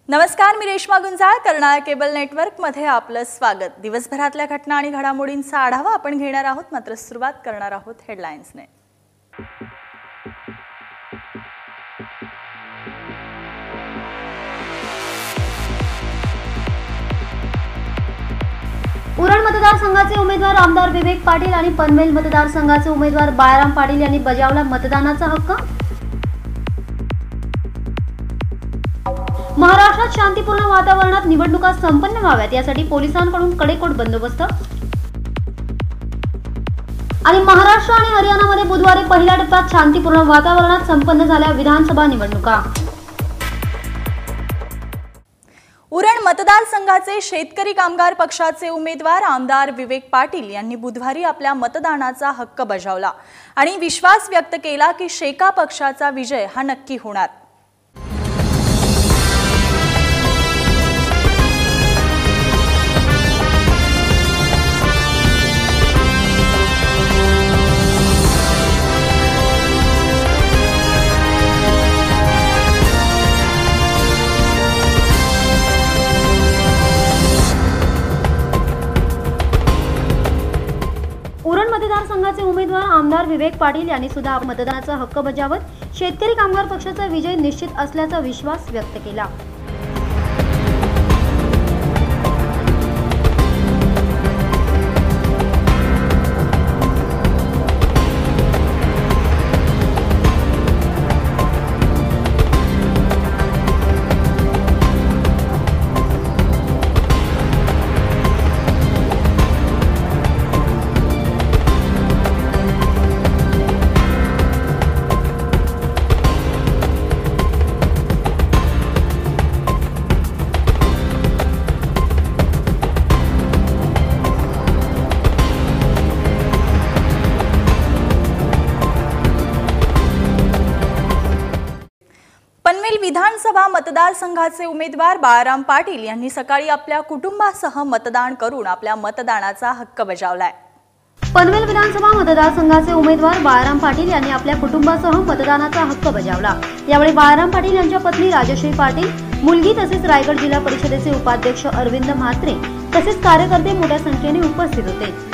नमस्कार, मी Reshma Gunjal, Karnal cable network मध्ये आपलं स्वागत। दिवसभरातल्या घटना आणि घडामोडींचा आढावा आपण घेणार आहोत, मात्र सुरुवात करणार आहोत हेडलाईन्सने। उरण मतदारसंघाचे उमेदवार आमदार विवेक पाटील आणि पनवेल मतदारसंघाचे उमेदवार बाळराम पाटील यांनी बजावला मतदानाचा हक्क। महाराष्ट्रात शांतिपूर्ण वातावरणात निवडणुका संपन्न व्हाव्यात यासाठी पोलिसांकडून कडेकोट बंदोबस्त। आणि महाराष्ट्र आणि हरियाणामध्ये बुधवारी पहिल्या टप्प्यात शांतिपूर्ण वातावरणात संपन्न झाल्या विधानसभा निवडणुका। उरण मतदारसंघाचे शेतकरी कामगार पक्षाचे उमेदवार आमदार विवेक पाटील यांनी बुधवारी आपल्या मतदानाचा हक्क बजावला आणि विश्वास व्यक्त केला की शेका पक्षाचा विजय हा नक्की होणार। उरण मतदारसंघाचे उमेदवार आमदार विवेक पाटील यांनी सुद्धा मतदानाचा हक्क बजावत शेतकरी कामगार पक्षाचा विजय निश्चित असल्याचा विश्वास व्यक्त केला। पनवेल विधानसभा मतदारसंघाचे उमेदवार बाळराम पाटील यांनी सकाळी आपल्या कुटुंबासह मतदान करून आपल्या मतदानाचा हक्क बजावलाय। पनवेल विधानसभा मतदारसंघाचे उमेदवार बाळराम पाटील यांनी आपल्या कुटुंबासह मतदानाचा हक्क बजावला। यावेळी बाळराम पाटील यांच्या पत्नी राजश्री पाटील, मुलगी तसेच रायगड जिल्हा परिषदेचे उपाध्यक्ष अरविंद म्हात्रे तसेच कार्यकर्ते मोठ्या संख्येने उपस्थित होते।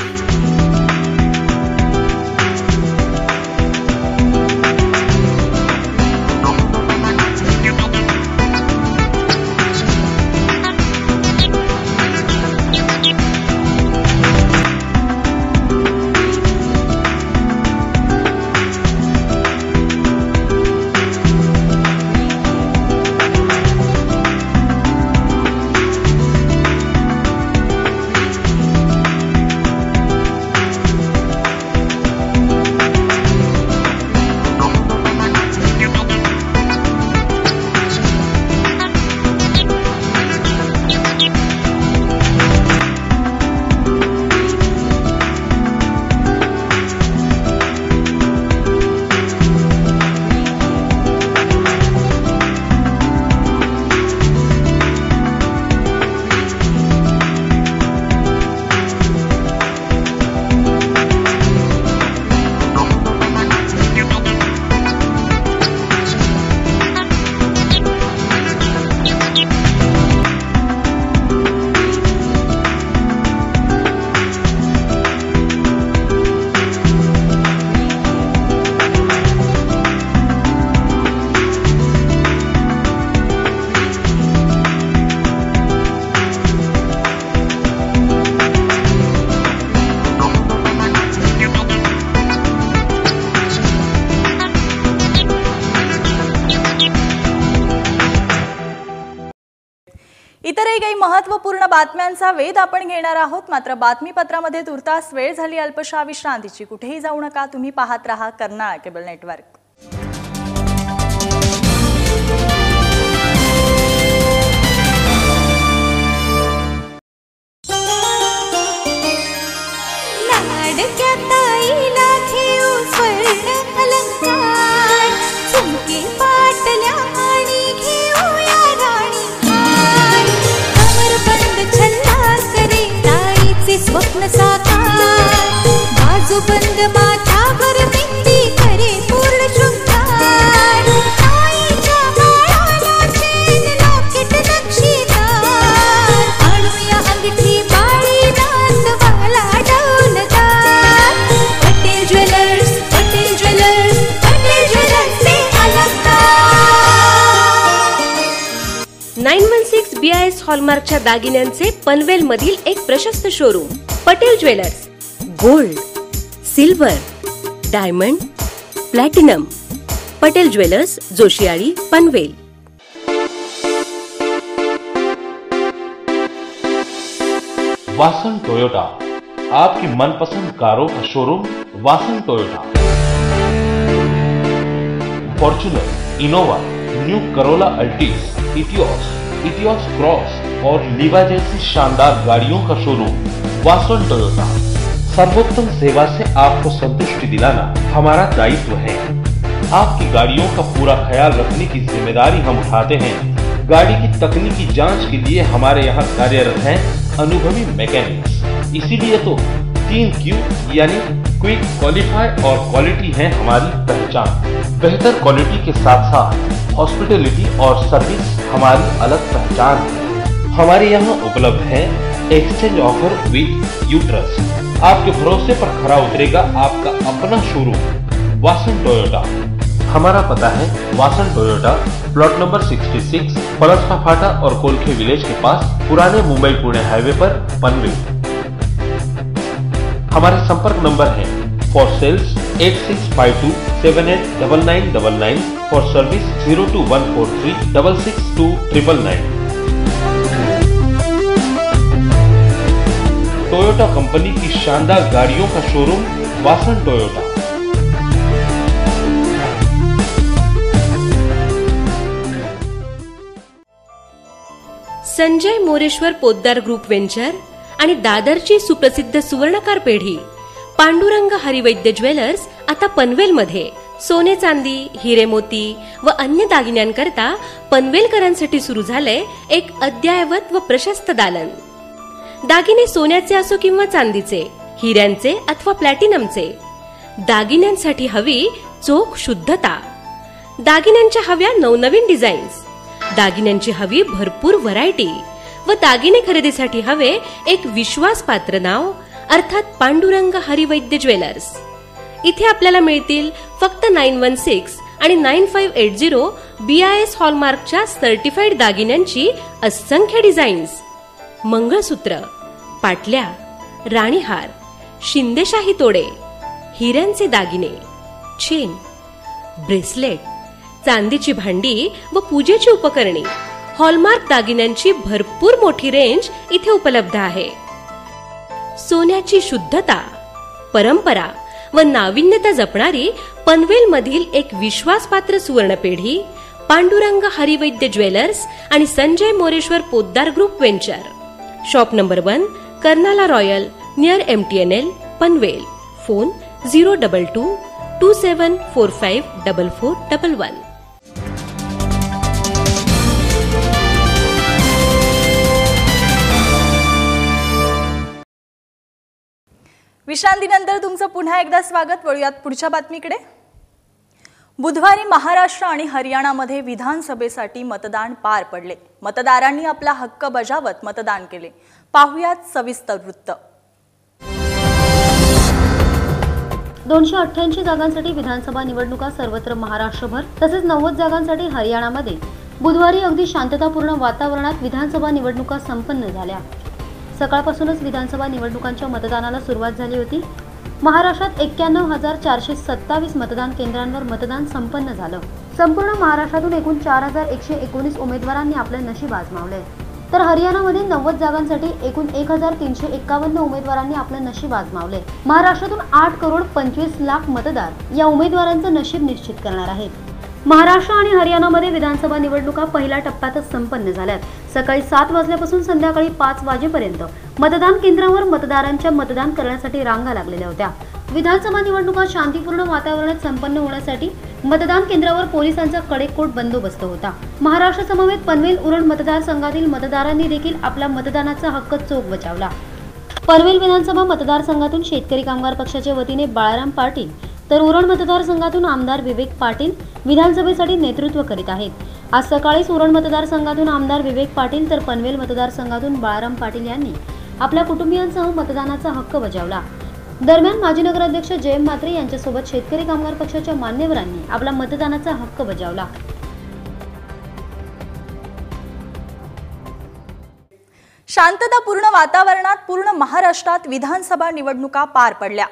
इतरही काही महत्त्वपूर्ण बातम्यांचा वेध आपण घेणार आहोत, मात्र बातमीपत्रामध्ये तुर्तास वेळ झाली अल्पशा विश्रांतीची। कुठेही जाऊ नका, तुम्ही पाहत रहा कर्नाळ केबल नेटवर्क। स्वप्न साकार बाजू बंद माथ्यावर मेहंदी करे पूर्ण 916 BIS हॉलमार्कच्या दागिन्यांचे पनवेल मधील एक प्रशस्त showroom Patel jewellers. Gold, silver, diamond, platinum. Patel jewellers, जोशियाळी, पनवेल. वासन टोयोटा, आपकी मनपसंद कारों का showroom Vasan Toyota. Fortuner, Innova, new Corolla Altis, Etios Cross और लीवा जैसी शानदार गाड़ियों का शोरूम वासन टोयोटा. सर्वोत्तम सेवा से आपको संतुष्टि दिलाना हमारा दायित्व है. आपकी गाड़ियों का पूरा ख्याल रखने की जिम्मेदारी हम उठाते हैं. गाड़ी की तकनीकी जांच के लिए हमारे यहाँ कार्यरत हैं अनुभवी मैकेनिक्स. इसीलिए तो 3Q यानी क्विक, क्वालिफाई और क्वालिटी है हमारी पहचान. बेहतर क्वालिटी के साथ साथ हॉस्पिटलिटी और सर्विस हमारी अलग पहचान है. हमारे यहाँ उपलब्ध है एक्सचेंज ऑफर विद यूट्रस. आपके भरोसे पर खरा उतरेगा आपका अपना शोरूम वासन टोयोटा. हमारा पता है Vasan Toyota, plot number 66, Palaspa Phata और कोलखे विलेज के पास, पुराने मुंबई पुणे हाईवे पर, पनवेल. हमारे संपर्क नंबर है for sales 8652789999, for service 02143 66299. Toyota company की शानदार गाड़ियों का showroom Vasan Toyota. Sanjay Moreshwar Poddar group venture आणि दादरची सुप्रसिद्ध सुवर्णकार पेढी पांडुरंग हरिवैद्य ज्वेलर्स आता पनवेलमध्ये सोने चांदी, हिरे मोती व अन्य दागिन्यांकरता पनवेलकरांसाठी सुरू झाले एक अद्ययावत व प्रशस्त दालन. दागिने सोन्याचे असो किंवा चांदीचे, हिऱ्यांचे अथवा प्लॅटिनमचे. दागिन्यांसाठी हवी चोख शुद्धता. दागिन्यांच्या हव्या नवनवीन डिझाईन्स. दागिन्यांची हवी भरपूर व्हरायटी व दागिने खरेदीसाठी हवे एक विश्वासपात्र नाव अर्थात पांडुरंग हरिवैद्य ज्वेलर्स. इथे आपल्याला मिळतील फक्त 916 आणि 9580 BIS हॉलमार्कच्या सर्टिफाईड दागिन्यांची असंख्य डिझाईन्स. मंगळसूत्र, पाटल्या, राणीहार, शिंदेशाही तोडे, हिऱ्यांचे दागिने, चेन, ब्रेसलेट, चांदीची भांडी व पूजेची उपकरणे, हॉलमार्क दागिन्यांची भरपूर मोठी रेंज इथे उपलब्ध आहे. सोन्याची शुद्धता, परंपरा व नाविन्यता जपणारी पनवेल मधील एक विश्वासपात्र सुवर्णपेढी पांडुरंग हरिवैद्य ज्वेलर्स आणि Sanjay Moreshwar Poddar group venture. Shop number 1, Karnala royal, near MTNL, Panvel. Phone 02227454411. विश्रांतीनंतर तुमचं पुन्हा एकदा स्वागत. वळूयात पुढच्या बातमीकडे. बुधवारी महाराष्ट्र आणि हरियाणामध्ये विधानसभेसाठी मतदान पार पडले. मतदारांनी आपला हक्क बजावत मतदान केले. पाहुयात सविस्तर वृत्त. 288 जागांसाठी विधानसभा निवडणुका सर्वत्र महाराष्ट्रभर तसेच 90 जागांसाठी हरियाणामध्ये बुधवारी अगदी शांततापूर्ण वातावरणात विधानसभा निवडणुका संपन्न झाल्या. सकाळपासूनच विधानसभा निवडणुकांच्या मतदानाला सुरुवात झाली होती. महाराष्ट्रात 91,427 मतदान केंद्रांवर मतदान संपन्न झालं. संपूर्ण महाराष्ट्रातून एकूण 4,119 उमेदवारांनी आपले नशीब आजमावले. तर हरियाणामध्ये 90 जागांसाठी एकूण 1,351 उमेदवारांनी आपले नशीब आजमावले. महाराष्ट्रातून 8,25,00,000 मतदार या उमेदवारांचं नशीब निश्चित करणार आहेत. महाराष्ट्र आणि हरियाणामध्ये विधानसभा निवडणुका पहिल्या टप्प्यातच संपन्न झाल्यात. सकाळी 7 वाजल्यापासून संध्याकाळी 5 वाजेपर्यंत मतदान केंद्रावर मतदारांच्या मतदान करण्यासाठी रांगा लागलेल्या होत्या. विधानसभा निवडणुका शांतीपूर्ण वातावरणात संपन्न होण्यासाठी मतदान केंद्रावर पोलिसांचा कडेकोट बंदोबस्त होता. महाराष्ट्र समवेत पनवेल उरण मतदारसंघातील मतदारांनी देखील आपला मतदानाचा हक्क चोख बजावला. पनवेल विधानसभा मतदारसंघातून शेतकरी कामगार पक्षाच्या वतीने बाळाराम पाटील तर उरण मतदारसंघातून आमदार विवेक पाटील विधानसभेसाठी नेतृत्व करीत आहेत. आज सकाळीच उरण मतदारसंघातून आमदार विवेक पाटील तर पनवेल मतदारसंघातून बाळाराम पाटील यांनी आपल्या कुटुंबियांसह मतदानाचा हक्क बजावला. दरम्यान माजी नगराध्यक्ष जयंत म्हात्रे यांच्यासोबत शेतकरी कामगार पक्षाच्या मान्यवरांनी आपला मतदानाचा हक्क बजावला. शांततापूर्ण वातावरणात पूर्ण महाराष्ट्रात विधानसभा निवडणुका पार पडल्या।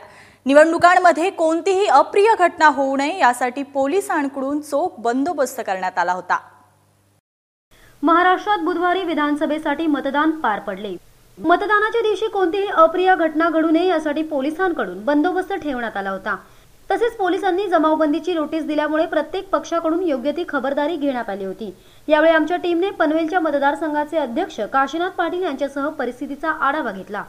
निवडणुकांमध्ये कोणतीही अप्रिय घटना होऊ नये यासाठी पोलिसांकडून चोख बंदोबस्त करण्यात आला होता। महाराष्ट्रात बुधवारी विधानसभेसाठी मतदान पार पडले। मतदानाच्या दिवशी कोणतीही अप्रिय घटना घडू नये यासाठी पोलिसांकडून बंदोबस्त ठेवण्यात आला होता। तसेच पोलिसांनी जमावबंदीची नोटीस दिल्यामुळे प्रत्येक पक्षाकडून योग्य ती खबरदारी घेण्यात आली होती। यावेळी आमच्या टीमने पनवेलच्या मतदारसंघाचे अध्यक्ष काशीनाथ पाटील यांच्यासह परिस्थितीचा आढावा घेतला।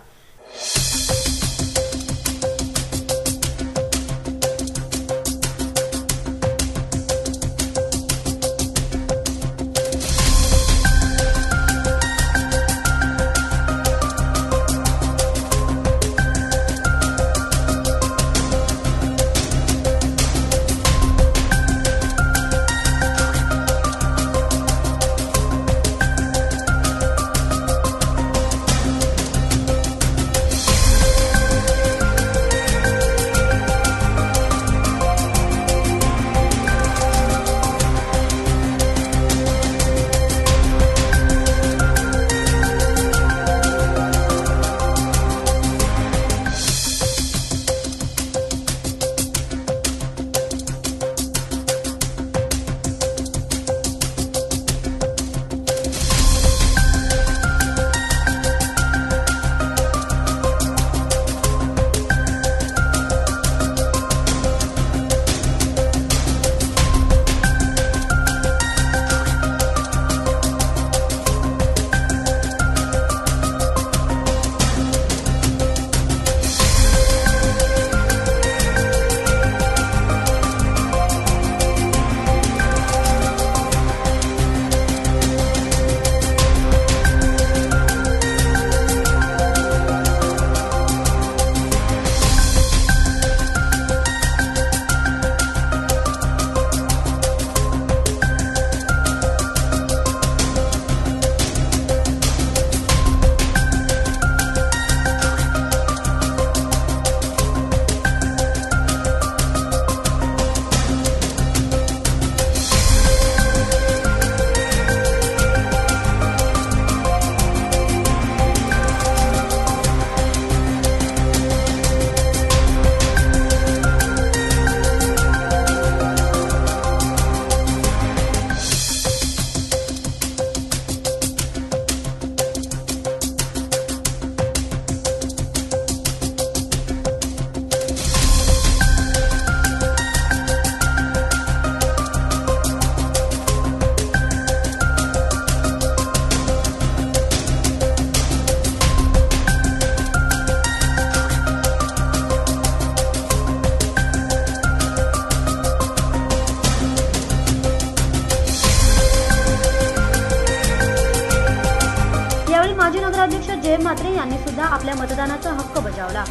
माजी नगराध्यक्ष जय म्हात्रे यांनी सुद्धा आपल्या मतदानाचा हक्क बजावला।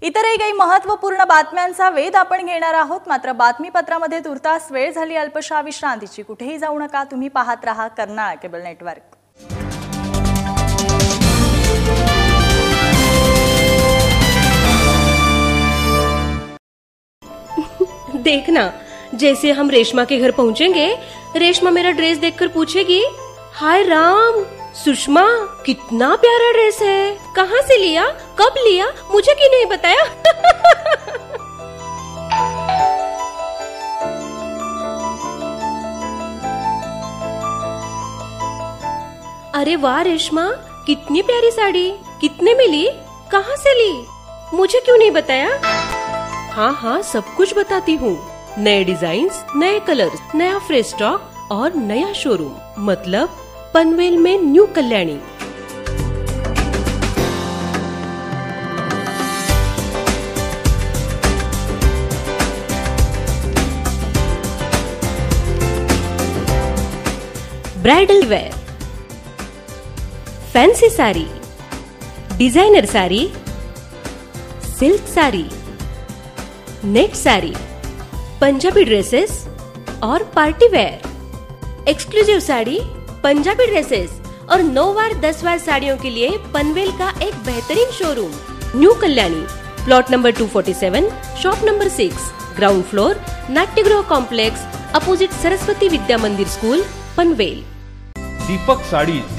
इतरही काही महत्त्वपूर्ण बातम्यांचा वेध आपण घेणार आहोत। मात्र बातमीपत्रामध्ये तुर्तास वेळ झाली अल्पशा विश्रांतीची। कुठेही जाऊ नका, तुम्ही पाहत रहा कर्नाळ केबल नेटवर्क। देखना, जैसे हम रेशमा के घर पहुंचेंगे, रेशमा मेरा ड्रेस देखकर पूछेगी, हाय राम सुषमा, कितना प्यारा ड्रेस है, कहाँ से लिया, कब लिया, मुझे क्यों नहीं बताया? अरे वाह रेशमा, कितनी प्यारी साड़ी, कितने में ली, कहाँ से ली, मुझे क्यों नहीं बताया? हाँ हाँ, सब कुछ बताती हूँ। नए डिजाइन्स, नए कलर्स, नया फ्रेश स्टॉक और नया शोरूम, मतलब पनवेल में new Kalyani. Bridal wear, fancy sari, designer sari, silk sari, net sari, Punjabi dresses और party wear, exclusive sari, Punjabi dresses और 9 वार 10 वार साड़ियों के लिए पनवेल का एक बेहतरीन showroom new Kalyani, plot number 247, shop number 6, ground floor, नाट्यगृह कॉम्प्लेक्स, अपोजिट सरस्वती विद्या मंदिर स्कूल, पनवेल. दीपक साडीज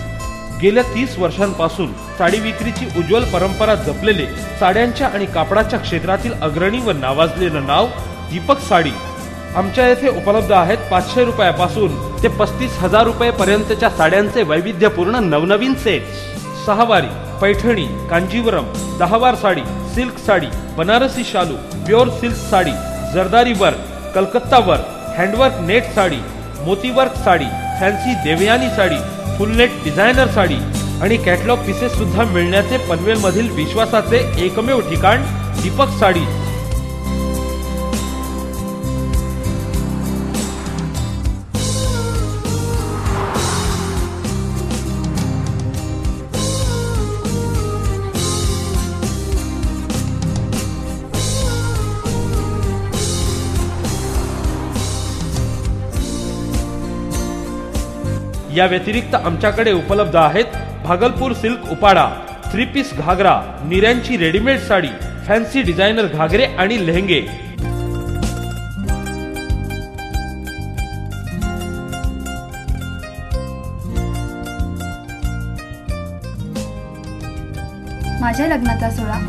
गेल्या 30 वर्षांपासून साडी विक्रीची उज्ज्वल परंपरा जपलेले साड्यांच्या आणि कापडाच्या क्षेत्रातील अग्रणी व नावाजलेलं नाव दीपक साडी. आमच्या येथे उपलब्ध आहेत 500 रुपयापासून ते 35,000 रुपये साड्यांचे वैविध्यपूर्ण नवनवीन सेट्स. सहावारी, पैठणी, कांजीवरम, 10 वार साडी, सिल्क साडी, बनारसी शालू, प्युअर सिल्क साडी, जरदारी work, Calcutta work, handwork net sari, मोती work sari, fancy Devyani sari, full net designer sari आणि कॅटलॉग पीसेस सुद्धा मिळण्याचे पनवेल मधील विश्वासाचे एकमेव ठिकाण दीपक साडी. या व्यतिरिक्त आमच्याकडे उपलब्ध आहेत भागलपूर सिल्क उपाडा, 3 पीस घागरा, निऱ्यांची रेडीमेड साडी, फॅन्सी डिझायनर घागरे आणि लेहंगे. माझ्या लग्नाचा सोहळा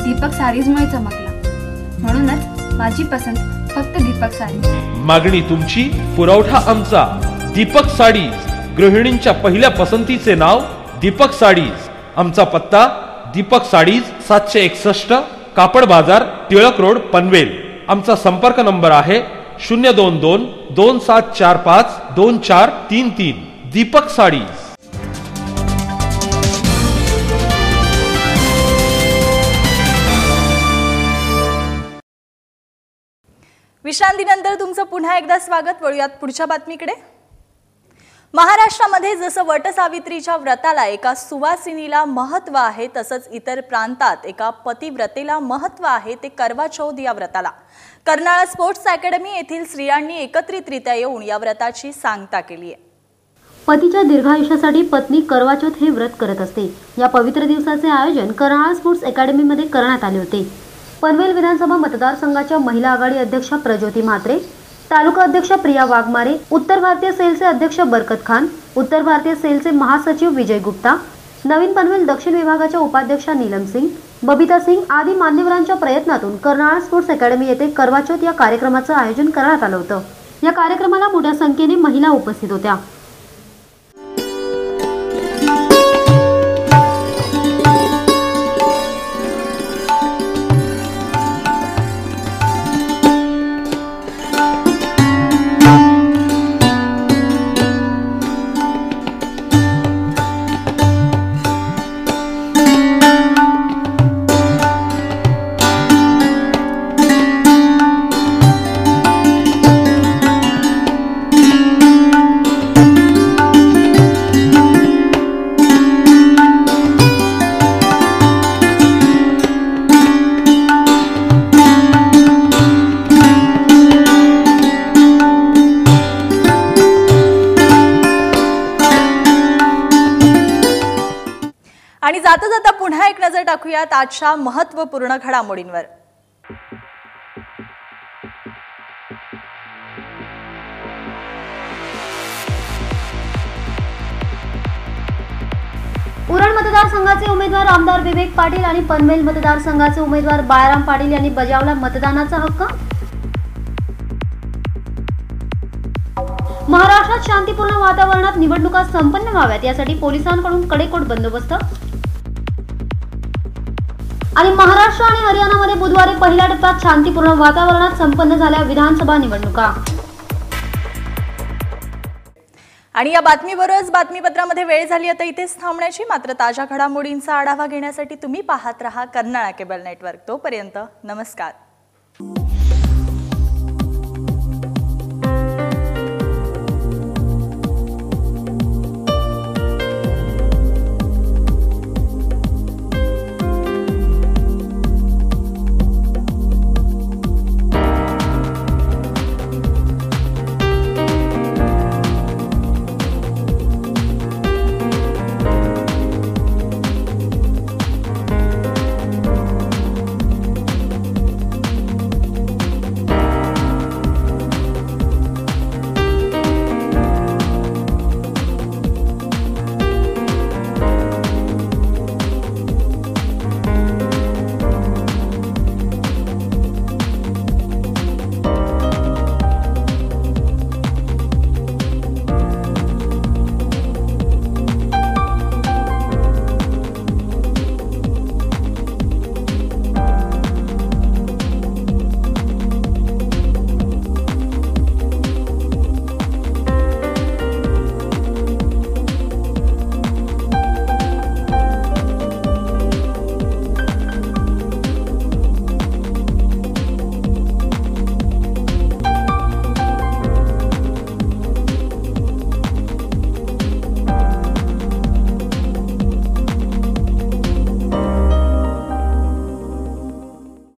दीपक साडीजमुळे चमकला, म्हणूनच माझी पसंत फक्त दीपक साडी. मागणी तुमची, पुरवठा आमचा. दीपक साडीज, गृहिणींच्या पहिल्या पसंतीचे नाव दीपक साडीज. आमचा पत्ता दीपक साडीज, 761 कापड बाजार, टिळक रोड, पनवेल. आमचा संपर्क नंबर आहे 022 2745 2433. दीपक साडीज. विश्रांतीनंतर तुमचं पुन्हा एकदा स्वागत. वळूयात पुढच्या बातमीकडे. महाराष्ट्रामध्ये जसं वटसावित्रीच्या व्रताला एका सुवासिनीला महत्त्व आहे, तसंच इतर प्रांतात एका पतिव्रतेला महत्त्व आहे ते करवा चौथ या व्रताला. कर्नाळा स्पोर्ट्स अकॅडमी येथील स्त्रियांनी एकत्रितरित्या येऊन या व्रताची सांगता केली आहे. पतीच्या दीर्घायुष्यासाठी पत्नी करवा चौथ हे व्रत करत असते. या पवित्र दिवसाचे आयोजन कर्नाळा स्पोर्ट्स अकॅडमीमध्ये करण्यात आले होते. पनवेल विधानसभा मतदारसंघाच्या महिला आघाडी अध्यक्ष प्रज्योती म्हात्रे, तालुका अध्यक्ष प्रिया वाघमारे, उत्तर भारतीय सेलचे अध्यक्ष बरकत खान, उत्तर भारतीय सेलचे महासचिव विजय गुप्ता, नवीन पनवेल दक्षिण विभागाच्या उपाध्यक्षा नीलम सिंग, बबिता सिंग आदी मान्यवरांच्या प्रयत्नातून कर्नाळा स्पोर्ट्स अकॅडमी येथे करवा चौथ या कार्यक्रमाचं आयोजन करण्यात आलं होतं. या कार्यक्रमाला मोठ्या संख्येने महिला उपस्थित होत्या. आणि जाता जाता पुन्हा एक नजर टाकूयात आजच्या महत्त्वपूर्ण घडामोडींवर. उरण मतदारसंघाचे उमेदवार आमदार विवेक पाटील आणि पनवेल मतदारसंघाचे उमेदवार बाळाराम पाटील यांनी बजावला मतदानाचा हक्क. महाराष्ट्रात शांतीपूर्ण वातावरणात निवडणुका संपन्न व्हाव्यात यासाठी पोलिसांकडून कडेकोट बंदोबस्त. आणि महाराष्ट्र आणि हरियाणामध्ये बुधवारी पहिल्या टप्प्यात शांतीपूर्ण वातावरणात संपन्न झाल्या विधानसभा निवडणुका. आणि या बातमीबरोबरच बातमीपत्रामध्ये वेळ झाली आता इथेच थांबण्याची. मात्र ताज्या घडामोडींचा आढावा घेण्यासाठी तुम्ही पाहत रहा कर्नाळा केबल नेटवर्क. तोपर्यंत नमस्कार.